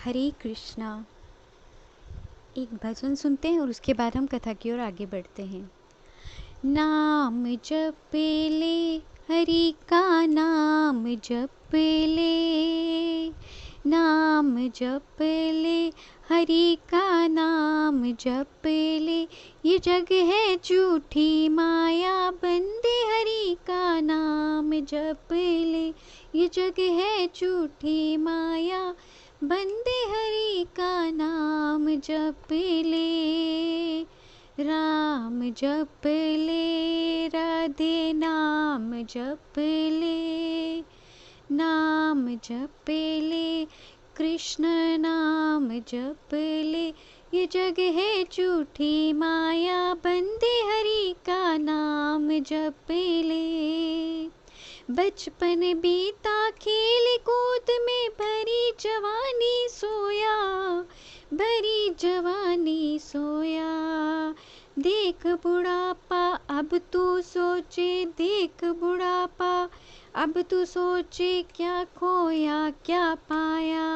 हरे कृष्णा। एक भजन सुनते हैं और उसके बाद हम कथा की ओर आगे बढ़ते हैं। नाम जप ले, हरि का नाम जप ले, नाम जप ले, हरि का नाम जप ले। ये जग है झूठी माया, बंदे हरि का नाम जप ले। ये जग है झूठी माया, बंदे हरि का नाम जप ले। राम जप ले, राधे नाम जप ले, नाम जप ले, कृष्ण नाम जप ले। ये जग है झूठी माया, बंदे हरि का नाम जप ले। बचपन बीता खेल कूद में, भरी जवानी सोया, भरी जवानी सोया। देख बुढ़ापा अब तू सोचे, देख बुढ़ापा अब तू सोचे। क्या खोया क्या पाया,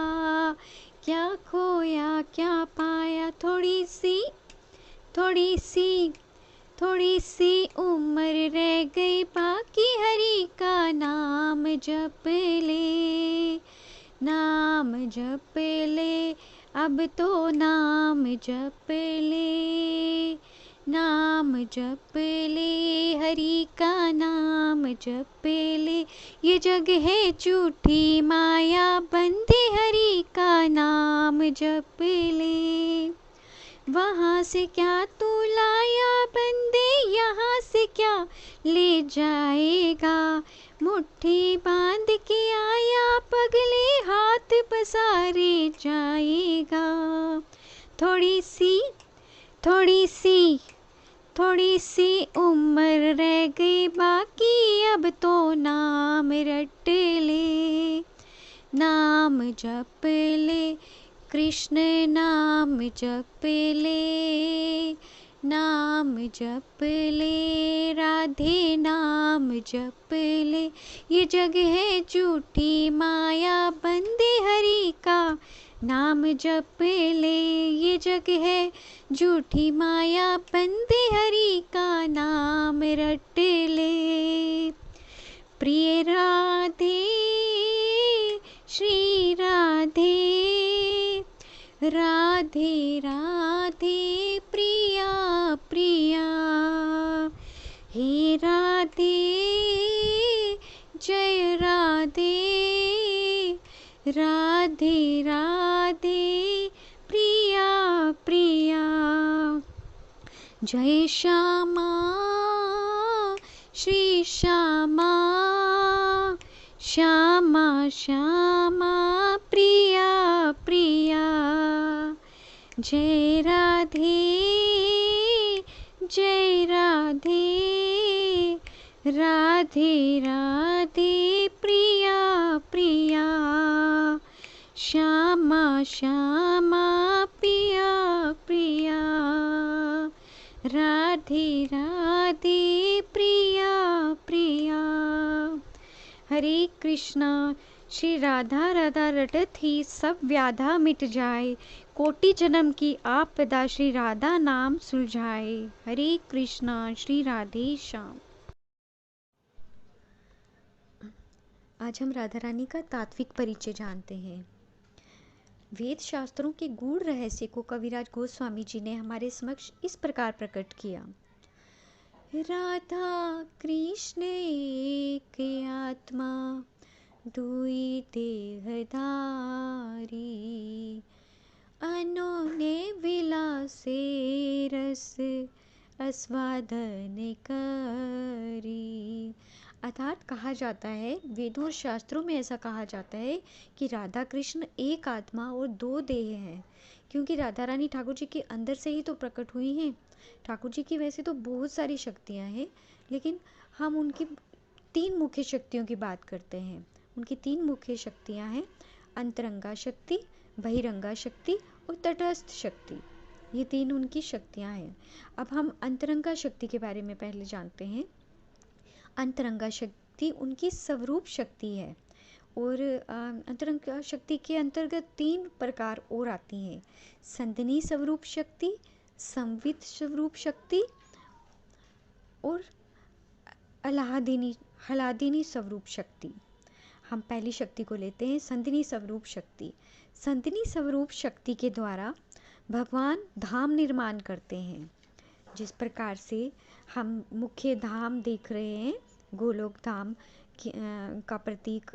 क्या खोया क्या पाया। थोड़ी सी थोड़ी सी थोड़ी सी उम्र रह गई बाकी, हरि का नाम जप ले, नाम जप ले। अब तो नाम जप ले, नाम जप ले, हरि का नाम जप ले। ये जग है झूठी माया, बंदे हरि का नाम जप ले। वहाँ से क्या तू लाया बंदे, यहाँ से क्या ले जाएगा। मुट्ठी बांध के आया, पगले हाथ पसारे जाएगा। थोड़ी सी थोड़ी सी थोड़ी सी उम्र रह गई बाकी, अब तो नाम रट ले, नाम जप ले, कृष्ण नाम जप ले, नाम जप ले, राधे नाम जप ले। ये जग है झूठी माया, बंदे हरि का नाम जप ले। ये जग है झूठी माया, बंदे हरि का नाम रट ले। प्रिय राधे श्री राधे, राधे राधे प्रिया प्रिया। हे राधे जय राधे, राधे राधे प्रिया प्रिया। जय श्यामा श्री श्यामा, श्यामा श्यामा प्रिया प्रिया। जय राधे जय राधे, राधे राधे प्रिया प्रिया। श्यामा श्यामा प्रिया प्रिया, राधे राधे प्रिया प्रिया। हरे कृष्णा। श्री राधा राधा रटत ही सब व्याधा मिट जाए, कोटि जन्म की आपदा श्री राधा नाम सुलझाए। हरे कृष्णा। श्री राधे श्याम। आज हम राधा रानी का तात्विक परिचय जानते हैं। वेद शास्त्रों के गूढ़ रहस्य को कविराज गोस्वामी जी ने हमारे समक्ष इस प्रकार प्रकट किया। राधा कृष्ण एक आत्मा, दुई देहधारी। अनोने विलासे रस, आस्वादन करी। अर्थात कहा जाता है, वेदों और शास्त्रों में ऐसा कहा जाता है कि राधा कृष्ण एक आत्मा और दो देह हैं, क्योंकि राधा रानी ठाकुर जी के अंदर से ही तो प्रकट हुई हैं। ठाकुर जी की वैसे तो बहुत सारी शक्तियाँ हैं, लेकिन हम उनकी तीन मुख्य शक्तियों की बात करते हैं। उनकी तीन मुख्य शक्तियाँ हैं, अंतरंगा शक्ति, बहिरंगा शक्ति और तटस्थ शक्ति। ये तीन उनकी शक्तियाँ हैं। अब हम अंतरंगा शक्ति के बारे में पहले जानते हैं। अंतरंगा शक्ति उनकी स्वरूप शक्ति है। और अंतरंग शक्ति के अंतर्गत 3 प्रकार और आती हैं: संधिनी स्वरूप शक्ति, संवित स्वरूप शक्ति और हलादिनी स्वरूप शक्ति। हम पहली शक्ति को लेते हैं, संधिनी स्वरूप शक्ति। संधिनी स्वरूप शक्ति के द्वारा भगवान धाम निर्माण करते हैं। जिस प्रकार से हम मुख्य धाम देख रहे हैं, गोलोक धाम का प्रतीक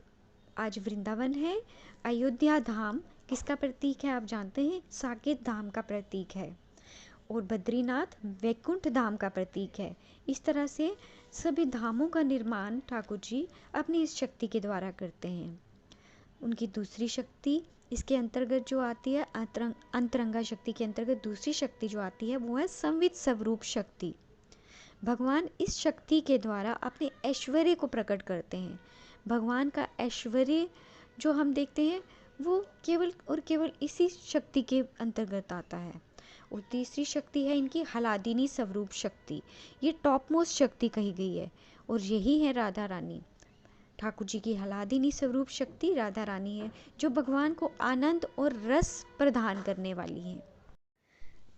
आज वृंदावन है। अयोध्या धाम किसका प्रतीक है आप जानते हैं? साकेत धाम का प्रतीक है। और बद्रीनाथ वैकुंठ धाम का प्रतीक है। इस तरह से सभी धामों का निर्माण ठाकुर जी अपनी इस शक्ति के द्वारा करते हैं। उनकी दूसरी शक्ति इसके अंतर्गत जो आती है, अंतरंगा शक्ति के अंतर्गत दूसरी शक्ति जो आती है वो है संवित स्वरूप शक्ति। भगवान इस शक्ति के द्वारा अपने ऐश्वर्य को प्रकट करते हैं। भगवान का ऐश्वर्य जो हम देखते हैं वो केवल और केवल इसी शक्ति के अंतर्गत आता है। और तीसरी शक्ति है इनकी हलादिनी स्वरूप शक्ति। ये टॉप मोस्ट शक्ति कही गई है और यही है राधा रानी। ठाकुर जी की हलादिनी स्वरूप शक्ति राधा रानी है, जो भगवान को आनंद और रस प्रदान करने वाली है।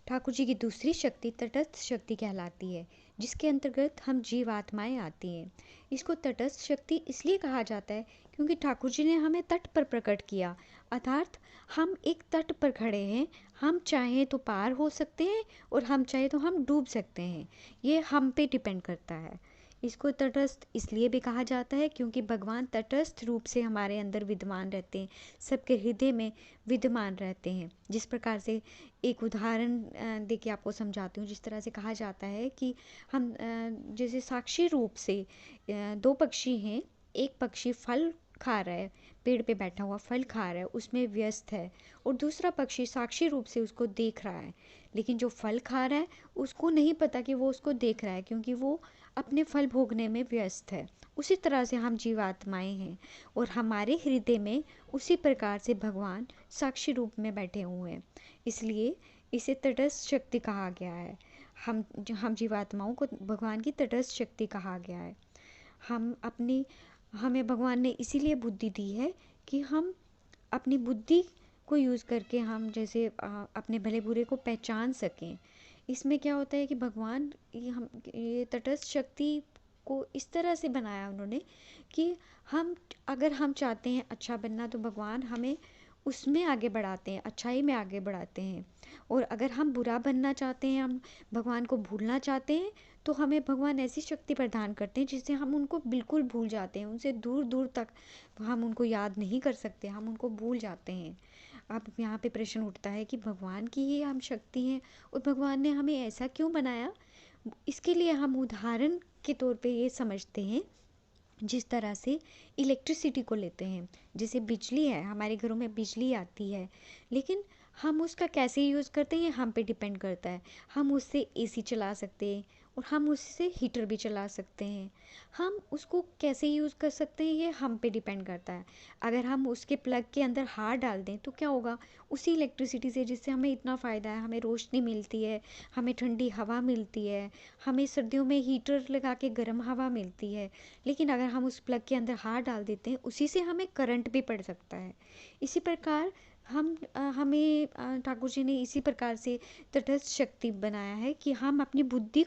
ठाकुर जी की दूसरी शक्ति तटस्थ शक्ति कहलाती है, जिसके अंतर्गत हम जीवात्माएं आती हैं। इसको तटस्थ शक्ति इसलिए कहा जाता है क्योंकि ठाकुर जी ने हमें तट पर प्रकट किया, अर्थात हम एक तट पर खड़े हैं। हम चाहें तो पार हो सकते हैं और हम चाहे तो हम डूब सकते हैं। ये हम पे डिपेंड करता है। इसको तटस्थ इसलिए भी कहा जाता है क्योंकि भगवान तटस्थ रूप से हमारे अंदर विद्यमान रहते हैं, सबके हृदय में विद्यमान रहते हैं। जिस प्रकार से एक उदाहरण देके आपको समझाती हूँ। जिस तरह से कहा जाता है कि हम जैसे साक्षी रूप से दो पक्षी हैं, एक पक्षी फल खा रहा है, पेड़ पे बैठा हुआ फल खा रहा है, उसमें व्यस्त है, और दूसरा पक्षी साक्षी रूप से उसको देख रहा है। लेकिन जो फल खा रहा है उसको नहीं पता कि वो उसको देख रहा है, क्योंकि वो अपने फल भोगने में व्यस्त है। उसी तरह से हम जीवात्माएं हैं और हमारे हृदय में उसी प्रकार से भगवान साक्षी रूप में बैठे हुए हैं। इसलिए इसे तटस्थ शक्ति कहा गया है। हम जीवात्माओं को भगवान की तटस्थ शक्ति कहा गया है। हमें भगवान ने इसीलिए बुद्धि दी है कि हम अपनी बुद्धि को यूज़ करके हम जैसे अपने भले बुरे को पहचान सकें। इसमें क्या होता है कि भगवान ये तटस्थ शक्ति को इस तरह से बनाया उन्होंने कि अगर हम चाहते हैं अच्छा बनना तो भगवान हमें उसमें आगे बढ़ाते हैं, अच्छाई में आगे बढ़ाते हैं। और अगर हम बुरा बनना चाहते हैं, हम भगवान को भूलना चाहते हैं, तो हमें भगवान ऐसी शक्ति प्रदान करते हैं जिससे हम उनको बिल्कुल भूल जाते हैं, उनसे दूर दूर तक हम उनको याद नहीं कर सकते, हम उनको भूल जाते हैं। अब यहाँ पे प्रश्न उठता है कि भगवान की ही हम शक्ति हैं और भगवान ने हमें ऐसा क्यों बनाया। इसके लिए हम उदाहरण के तौर पे ये समझते हैं, जिस तरह से इलेक्ट्रिसिटी को लेते हैं। जैसे बिजली है, हमारे घरों में बिजली आती है, लेकिन हम उसका कैसे यूज़ करते हैं ये हम पे डिपेंड करता है। हम उससे एसी चला सकते हैं और हम उससे हीटर भी चला सकते हैं। हम उसको कैसे यूज़ कर सकते हैं ये हम पे डिपेंड करता है। अगर हम उसके प्लग के अंदर हाथ डाल दें तो क्या होगा, उसी इलेक्ट्रिसिटी से जिससे हमें इतना फ़ायदा है, हमें रोशनी मिलती है, हमें ठंडी हवा मिलती है, हमें सर्दियों में हीटर लगा के गर्म हवा मिलती है। लेकिन अगर हम उस प्लग के अंदर हाथ डाल देते हैं, उसी से हमें करंट भी पड़ सकता है। इसी प्रकार हमें ठाकुर जी ने इसी प्रकार से तटस्थ शक्ति बनाया है कि हम अपनी बुद्धि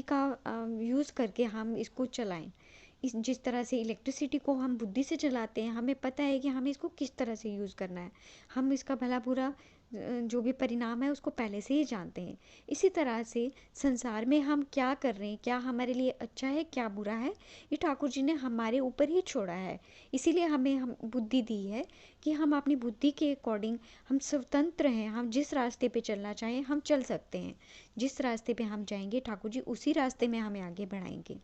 का यूज़ करके हम इसको चलाएं। जिस तरह से इलेक्ट्रिसिटी को हम बुद्धि से चलाते हैं, हमें पता है कि हमें इसको किस तरह से यूज़ करना है। हम इसका भला बुरा जो भी परिणाम है उसको पहले से ही जानते हैं। इसी तरह से संसार में हम क्या कर रहे हैं, क्या हमारे लिए अच्छा है क्या बुरा है, ये ठाकुर जी ने हमारे ऊपर ही छोड़ा है। इसीलिए हम बुद्धि दी है कि हम अपनी बुद्धि के अकॉर्डिंग हम स्वतंत्र हैं। हम जिस रास्ते पे चलना चाहें हम चल सकते हैं। जिस रास्ते पे हम जाएंगे ठाकुर जी उसी रास्ते में हमें आगे बढ़ाएंगे।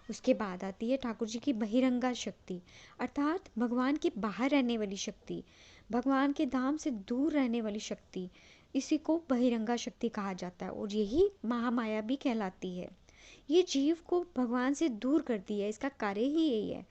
उसके बाद आती है ठाकुर जी की बहिरंगा शक्ति, अर्थात भगवान के बाहर रहने वाली शक्ति, भगवान के धाम से दूर रहने वाली शक्ति। इसी को बहिरंगा शक्ति कहा जाता है और यही महामाया भी कहलाती है। ये जीव को भगवान से दूर करती है, इसका कार्य ही यही है।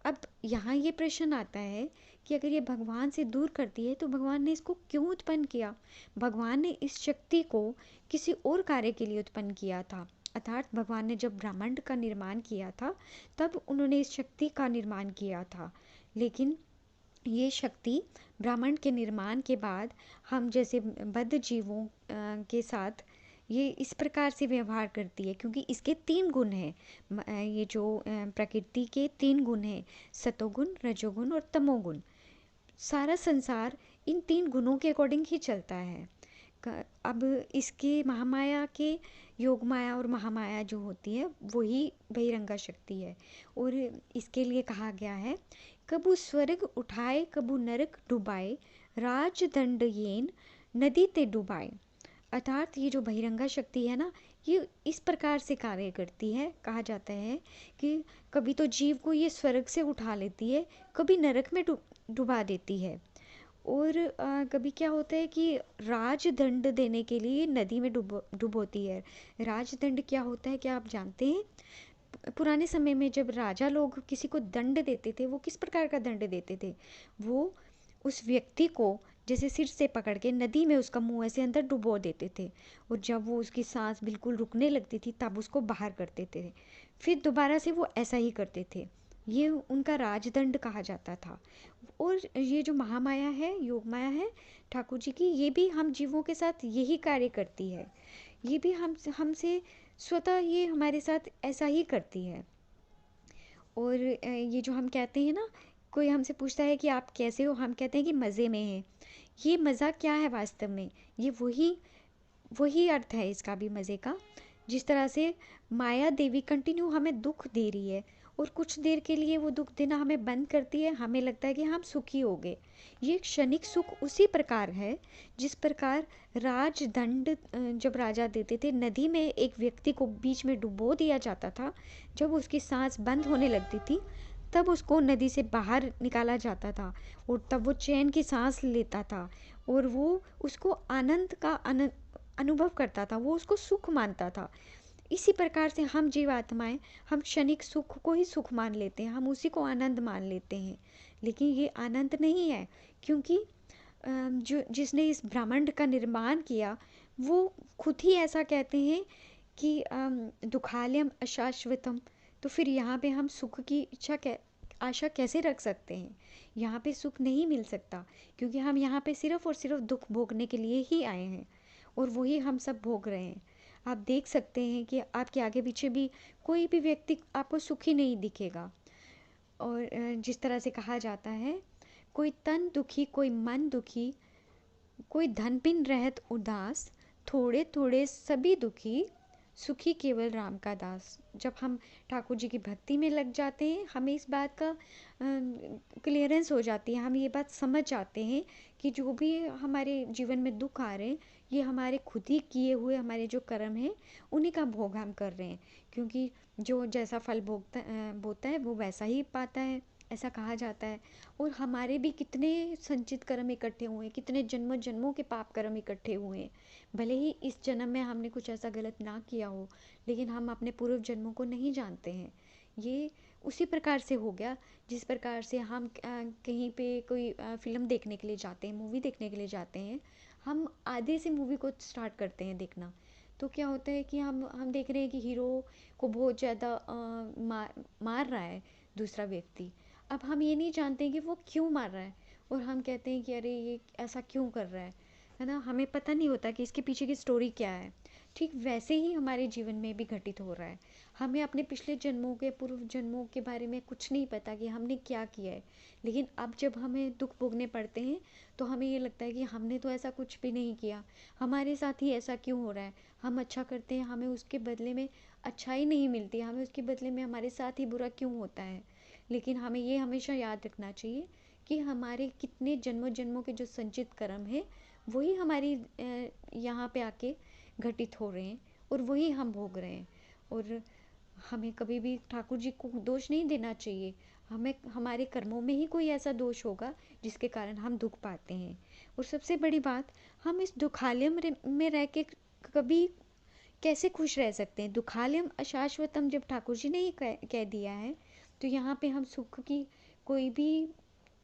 अब यहाँ ये प्रश्न आता है कि अगर ये भगवान से दूर करती है तो भगवान ने इसको क्यों उत्पन्न किया। भगवान ने इस शक्ति को किसी और कार्य के लिए उत्पन्न किया था। अर्थात भगवान ने जब ब्रह्मांड का निर्माण किया था तब उन्होंने इस शक्ति का निर्माण किया था। लेकिन ये शक्ति ब्रह्मांड के निर्माण के बाद हम जैसे बद्ध जीवों के साथ ये इस प्रकार से व्यवहार करती है, क्योंकि इसके 3 गुण हैं। ये जो प्रकृति के 3 गुण हैं, सतोगुण, रजोगुण और तमोगुण। सारा संसार इन 3 गुणों के अकॉर्डिंग ही चलता है। अब इसके महामाया के योग माया और महामाया जो होती है वही बहिरंगा शक्ति है। और इसके लिए कहा गया है, कबू स्वर्ग उठाए कबू नरक डुबाए, राज दंड येन नदी ते डुबाए। अर्थात ये जो बहिरंगा शक्ति है ना, ये इस प्रकार से कार्य करती है। कहा जाता है कि कभी तो जीव को ये स्वर्ग से उठा लेती है, कभी नरक में डुबा देती है। और कभी क्या होता है कि राजदंड देने के लिए नदी में डुबोती है। राजदंड क्या होता है, क्या आप जानते हैं? पुराने समय में जब राजा लोग किसी को दंड देते थे, वो किस प्रकार का दंड देते थे? वो उस व्यक्ति को जैसे सिर से पकड़ के नदी में उसका मुंह ऐसे अंदर डुबो देते थे, और जब वो उसकी सांस बिल्कुल रुकने लगती थी तब उसको बाहर कर देते थे। फिर दोबारा से वो ऐसा ही करते थे। ये उनका राजदंड कहा जाता था। और ये जो महामाया है, योग माया है ठाकुर जी की, ये भी हम जीवों के साथ यही कार्य करती है। ये भी हमसे स्वतः ये हमारे साथ ऐसा ही करती है। और ये जो हम कहते हैं ना, कोई हमसे पूछता है कि आप कैसे हो, हम कहते हैं कि मज़े में हैं। ये मज़ा क्या है वास्तव में? ये वही वही अर्थ है इसका भी, मज़े का। जिस तरह से माया देवी कंटिन्यू हमें दुख दे रही है, और कुछ देर के लिए वो दुख देना हमें बंद करती है, हमें लगता है कि हम सुखी हो गए। ये क्षणिक सुख उसी प्रकार है जिस प्रकार राजदंड जब राजा देते थे, नदी में एक व्यक्ति को बीच में डुबो दिया जाता था। जब उसकी सांस बंद होने लगती थी तब उसको नदी से बाहर निकाला जाता था, और तब वो चैन की सांस लेता था, और वो उसको आनंद का अनुभव करता था, वो उसको सुख मानता था। इसी प्रकार से हम जीवात्माएं, हम क्षणिक सुख को ही सुख मान लेते हैं, हम उसी को आनंद मान लेते हैं। लेकिन ये आनंद नहीं है, क्योंकि जो जिसने इस ब्रह्मांड का निर्माण किया वो खुद ही ऐसा कहते हैं कि दुखालयम अशाश्वतम। तो फिर यहाँ पे हम सुख की आशा कैसे रख सकते हैं? यहाँ पे सुख नहीं मिल सकता, क्योंकि हम यहाँ पे सिर्फ और सिर्फ दुख भोगने के लिए ही आए हैं, और वही हम सब भोग रहे हैं। आप देख सकते हैं कि आपके आगे पीछे भी कोई भी व्यक्ति आपको सुखी नहीं दिखेगा। और जिस तरह से कहा जाता है, कोई तन दुखी कोई मन दुखी, कोई धन बिन रहत उदास, थोड़े थोड़े सभी दुखी, सुखी केवल राम का दास। जब हम ठाकुर जी की भक्ति में लग जाते हैं, हमें इस बात का क्लियरेंस हो जाती है, हम ये बात समझ जाते हैं कि जो भी हमारे जीवन में दुख आ रहे हैं, ये हमारे खुद ही किए हुए हमारे जो कर्म हैं उन्हीं का भोग हम कर रहे हैं। क्योंकि जो जैसा फल बोता है वो वैसा ही पाता है, ऐसा कहा जाता है। और हमारे भी कितने संचित कर्म इकट्ठे हुए हैं, कितने जन्मों जन्मों के पाप कर्म इकट्ठे हुए हैं। भले ही इस जन्म में हमने कुछ ऐसा गलत ना किया हो, लेकिन हम अपने पूर्व जन्मों को नहीं जानते हैं। ये उसी प्रकार से हो गया जिस प्रकार से हम कहीं पे कोई फिल्म देखने के लिए जाते हैं, मूवी देखने के लिए जाते हैं। हम आधे से मूवी को स्टार्ट करते हैं देखना, तो क्या होता है कि हम देख रहे हैं कि हीरो को बहुत ज़्यादा मार रहा है दूसरा व्यक्ति। अब हम ये नहीं जानते हैं कि वो क्यों मार रहा है, और हम कहते हैं कि अरे ये ऐसा क्यों कर रहा है ना। हमें पता नहीं होता कि इसके पीछे की स्टोरी क्या है। ठीक वैसे ही हमारे जीवन में भी घटित हो रहा है। हमें अपने पिछले जन्मों के, पूर्व जन्मों के बारे में कुछ नहीं पता कि हमने क्या किया है। लेकिन अब जब हमें दुख भोगने पड़ते हैं तो हमें ये लगता है कि हमने तो ऐसा कुछ भी नहीं किया, हमारे साथ ही ऐसा क्यों हो रहा है। हम अच्छा करते हैं, हमें उसके बदले में अच्छाई नहीं मिलती, हमें उसके बदले में हमारे साथ ही बुरा क्यों होता है। लेकिन हमें ये हमेशा याद रखना चाहिए कि हमारे कितने जन्मों जन्मों के जो संचित कर्म हैं वही हमारी यहाँ पे आके घटित हो रहे हैं, और वही हम भोग रहे हैं। और हमें कभी भी ठाकुर जी को दोष नहीं देना चाहिए। हमें हमारे कर्मों में ही कोई ऐसा दोष होगा जिसके कारण हम दुख पाते हैं। और सबसे बड़ी बात, हम इस दुखालयम में रह के कभी कैसे खुश रह सकते हैं? दुखालयम अशाश्वतम जब ठाकुर जी ने ही कह दिया है, तो यहाँ पे हम सुख की कोई भी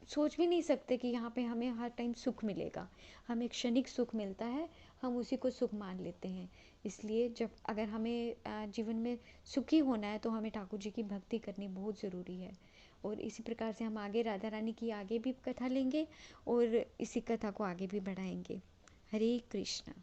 सोच भी नहीं सकते कि यहाँ पे हमें हर टाइम सुख मिलेगा। हमें क्षणिक सुख मिलता है, हम उसी को सुख मान लेते हैं। इसलिए जब अगर हमें जीवन में सुखी होना है तो हमें ठाकुर जी की भक्ति करनी बहुत ज़रूरी है। और इसी प्रकार से हम आगे राधा रानी की आगे भी कथा लेंगे और इसी कथा को आगे भी बढ़ाएंगे। हरे कृष्णा।